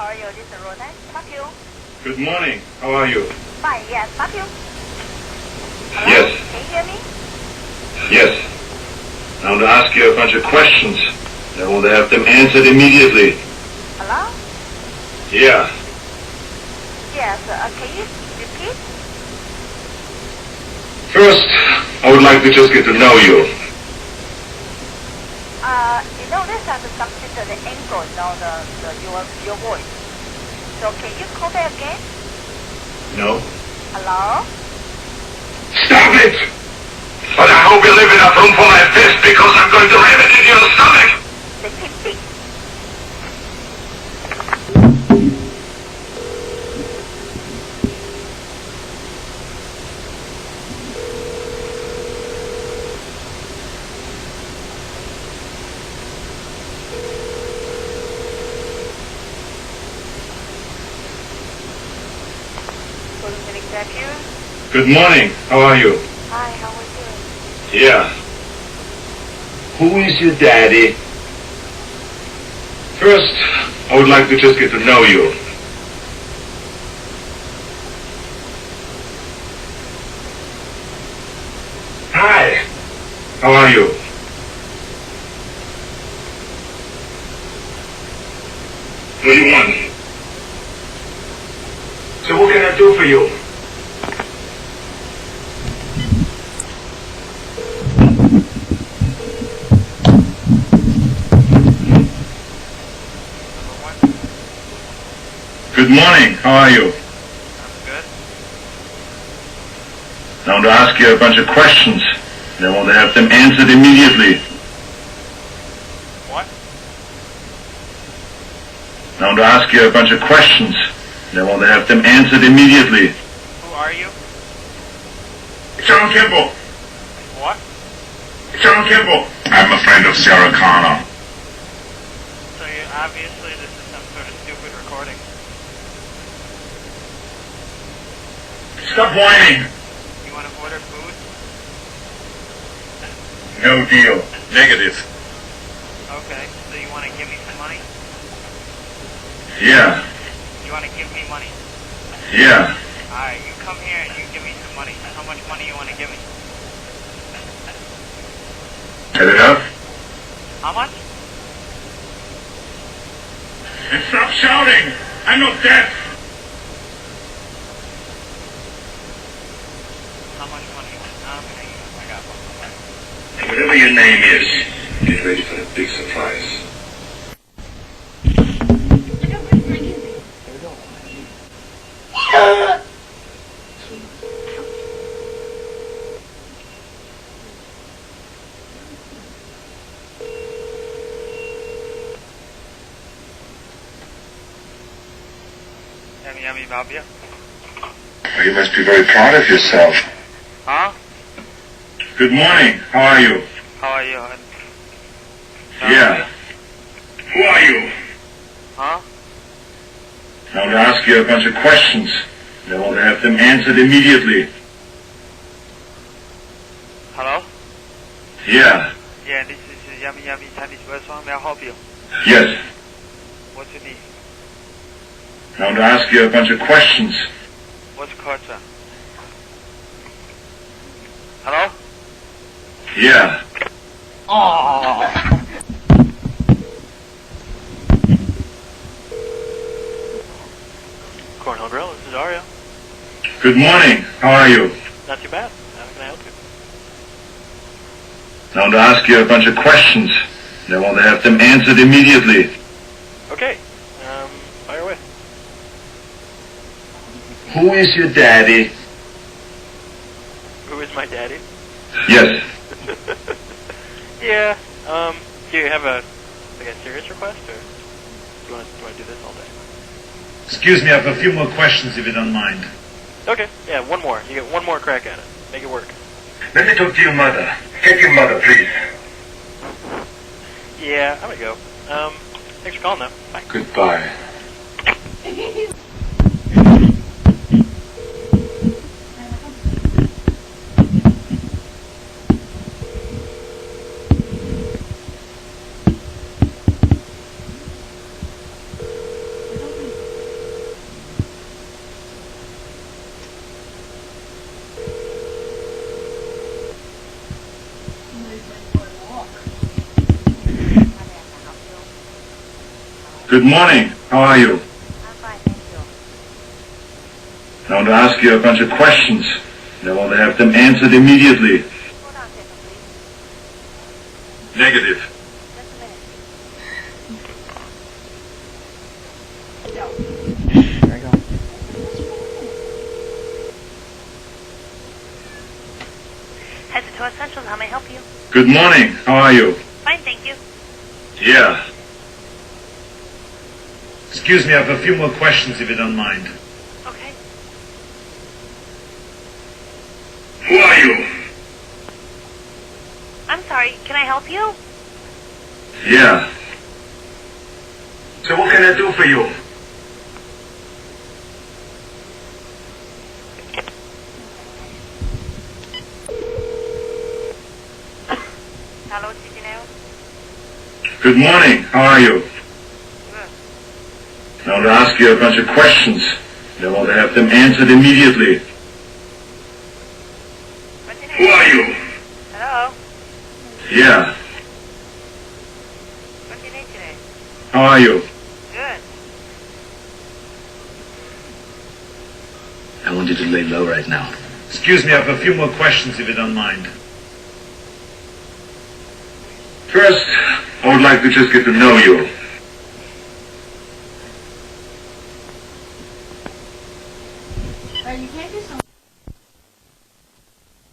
are you? This is Ronan. Matthew. Good morning. How are you? Fine, yes. Matthew? Hello? Yes. Can you hear me? Yes. I want to ask you a bunch of questions. I want to have them answered immediately. Hello? Yeah. Yes. Can you repeat? First, I would like to just get to know you. This has something to the angle, your voice. So can you call back again? No. Hello? Stop it! But I hope you leave enough room for my fist because I'm going to ram it into your stomach! The tip. Good morning. How are you? Hi, how are you? Yeah. Who is your daddy? First, I would like to just get to know you. Hi. How are you? What do you want? So what can I do for you? Good morning. How are you? I'm good. I want to ask you a bunch of questions. I want to have them answered immediately. What? I want to ask you a bunch of questions. I want to have them answered immediately. Who are you? John Kimball. What? John Kimball. I'm a friend of Sarah Connor. So obviously this is some sort of stupid recording. Stop whining. You want to order food? No deal. Negative. Okay. So you want to give me some money? Yeah. You want to give me money? Yeah. Alright, you come here and you give me some money. How much money you want to give me? Get it up. How much? And stop shouting. I'm not deaf. How much money you want? I got one. Whatever your name is, get ready for the big surprise. Yummy Babia? Well, you must be very proud of yourself. Huh? Good morning. How are you? How are you, hon? Yeah. Who are you? Huh? I want to ask you a bunch of questions. I want to have them answered immediately. Hello? Yeah. Yeah, this is Yummy Chinese restaurant. May I help you? Yes. What's your need? I want to ask you a bunch of questions. What's culture? Hello? Yeah. Oh. Cornhole Grill, this is Ario. Good morning. How are you? Not too bad. How can I help you? I want to ask you a bunch of questions. I want to have them answered immediately. Okay. Fire away. Who is your daddy? Who is my daddy? Yes. Yeah. Do you have a serious request, or do you want to do this all day? Excuse me, I have a few more questions if you don't mind. Okay. Yeah, one more. You get one more crack at it. Make it work. Let me talk to your mother. Get your mother, please. Yeah, I'm gonna go. Thanks for calling, though. Bye. Goodbye. Good morning. How are you? I'm fine, thank you. I want to ask you a bunch of questions. I want to have them answered immediately. Hold on a second, please. Negative. Just a minute. There I go. Head to Tour Central, how may I help you? Good morning. How are you? Fine, thank you. Yeah. Excuse me, I have a few more questions if you don't mind. Okay. Who are you? I'm sorry, can I help you? Yeah. So what can I do for you? Hello, Cicineo? Good morning. How are you? Good. I want to ask you a bunch of questions. I want to have them answered immediately. What's your Who name? are you? Hello? Yeah. What's your name today? How are you? Good. I want you to lay low right now. Excuse me, I have a few more questions if you don't mind. First, I would like to just get to know you.